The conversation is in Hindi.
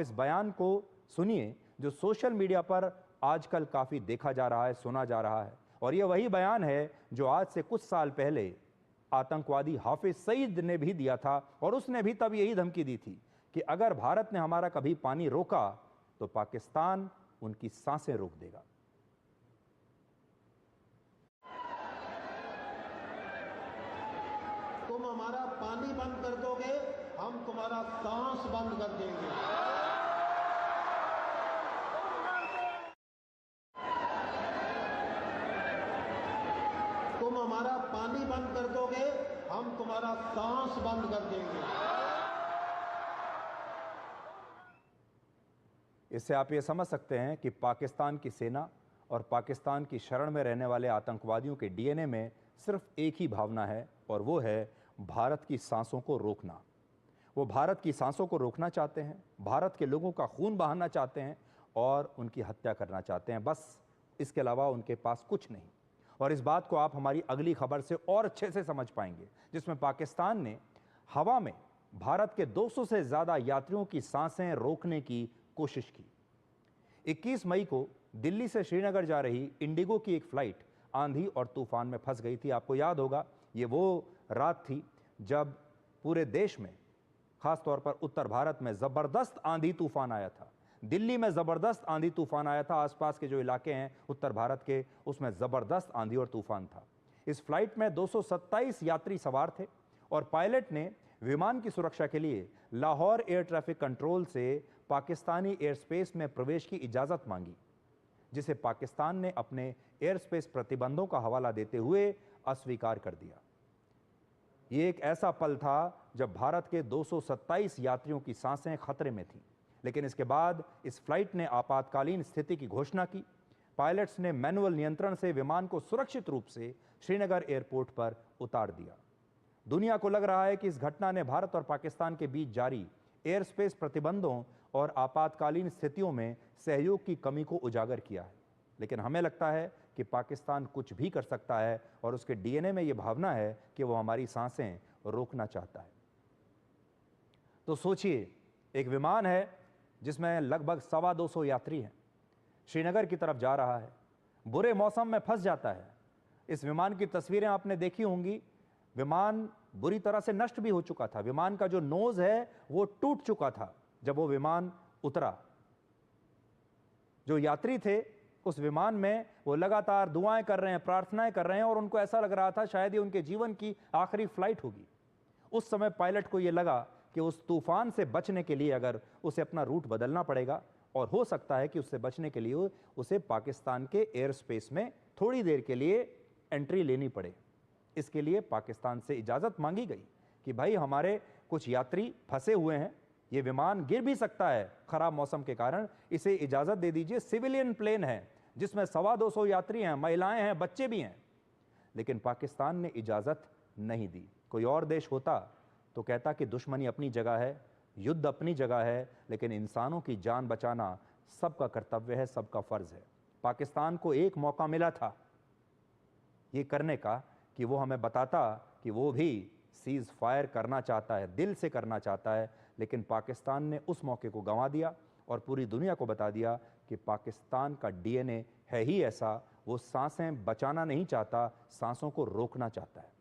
आप इस बयान को सुनिए जो सोशल मीडिया पर आजकल काफ़ी देखा जा रहा है, सुना जा रहा है। और यह वही बयान है जो आज से कुछ साल पहले आतंकवादी हाफिज सईद ने भी दिया था, और उसने भी तब यही धमकी दी थी कि अगर भारत ने हमारा कभी पानी रोका तो पाकिस्तान उनकी सांसें रोक देगा। तुम हमारा पानी बंद कर दोगे, हम तुम्हारा सांस बंद कर देंगे। तुम हमारा पानी बंद कर दोगे, हम तुम्हारा सांस बंद कर देंगे। इससे आप ये समझ सकते हैं कि पाकिस्तान की सेना और पाकिस्तान की शरण में रहने वाले आतंकवादियों के डीएनए में सिर्फ एक ही भावना है, और वो है भारत की सांसों को रोकना। वो भारत की सांसों को रोकना चाहते हैं, भारत के लोगों का खून बहाना चाहते हैं और उनकी हत्या करना चाहते हैं। बस इसके अलावा उनके पास कुछ नहीं। और इस बात को आप हमारी अगली खबर से और अच्छे से समझ पाएंगे, जिसमें पाकिस्तान ने हवा में भारत के 200 से ज़्यादा यात्रियों की सांसें रोकने की कोशिश की। 21 मई को दिल्ली से श्रीनगर जा रही इंडिगो की एक फ्लाइट आंधी और तूफान में फंस गई थी। आपको याद होगा, ये वो रात थी जब पूरे देश में, खास तौर पर उत्तर भारत में ज़बरदस्त आंधी तूफान आया था। दिल्ली में ज़बरदस्त आंधी तूफान आया था, आसपास के जो इलाके हैं उत्तर भारत के, उसमें ज़बरदस्त आंधी और तूफान था। इस फ्लाइट में 227 यात्री सवार थे और पायलट ने विमान की सुरक्षा के लिए लाहौर एयर ट्रैफिक कंट्रोल से पाकिस्तानी एयर स्पेस में प्रवेश की इजाज़त मांगी, जिसे पाकिस्तान ने अपने एयर स्पेस प्रतिबंधों का हवाला देते हुए अस्वीकार कर दिया। ये एक ऐसा पल था जब भारत के 227 यात्रियों की सांसें खतरे में थीं, लेकिन इसके बाद इस फ्लाइट ने आपातकालीन स्थिति की घोषणा की। पायलट्स ने मैनुअल नियंत्रण से विमान को सुरक्षित रूप से श्रीनगर एयरपोर्ट पर उतार दिया। दुनिया को लग रहा है कि इस घटना ने भारत और पाकिस्तान के बीच जारी एयर स्पेस प्रतिबंधों और आपातकालीन स्थितियों में सहयोग की कमी को उजागर किया है, लेकिन हमें लगता है कि पाकिस्तान कुछ भी कर सकता है और उसके डीएनए में यह भावना है कि वो हमारी सांसें रोकना चाहता है। तो सोचिए, एक विमान है जिसमें लगभग 225 यात्री हैं, श्रीनगर की तरफ जा रहा है, बुरे मौसम में फंस जाता है। इस विमान की तस्वीरें आपने देखी होंगी। विमान बुरी तरह से नष्ट भी हो चुका था, विमान का जो नोज है वो टूट चुका था जब वो विमान उतरा। जो यात्री थे उस विमान में वो लगातार दुआएं कर रहे हैं, प्रार्थनाएं कर रहे हैं, और उनको ऐसा लग रहा था शायद ये उनके जीवन की आखिरी फ्लाइट होगी। उस समय पायलट को ये लगा कि उस तूफान से बचने के लिए अगर उसे अपना रूट बदलना पड़ेगा, और हो सकता है कि उससे बचने के लिए उसे पाकिस्तान के एयर स्पेस में थोड़ी देर के लिए एंट्री लेनी पड़े। इसके लिए पाकिस्तान से इजाज़त मांगी गई कि भाई, हमारे कुछ यात्री फंसे हुए हैं, ये विमान गिर भी सकता है खराब मौसम के कारण, इसे इजाज़त दे दीजिए। सिविलियन प्लेन है जिसमें 225 यात्री हैं, महिलाएं हैं, बच्चे भी हैं। लेकिन पाकिस्तान ने इजाज़त नहीं दी। कोई और देश होता तो कहता कि दुश्मनी अपनी जगह है, युद्ध अपनी जगह है, लेकिन इंसानों की जान बचाना सबका कर्तव्य है, सबका फ़र्ज़ है। पाकिस्तान को एक मौका मिला था ये करने का कि वो हमें बताता कि वो भी सीज़ फायर करना चाहता है, दिल से करना चाहता है, लेकिन पाकिस्तान ने उस मौके को गंवा दिया और पूरी दुनिया को बता दिया कि पाकिस्तान का डीएनए है ही ऐसा, वो सांसें बचाना नहीं चाहता, सांसों को रोकना चाहता है।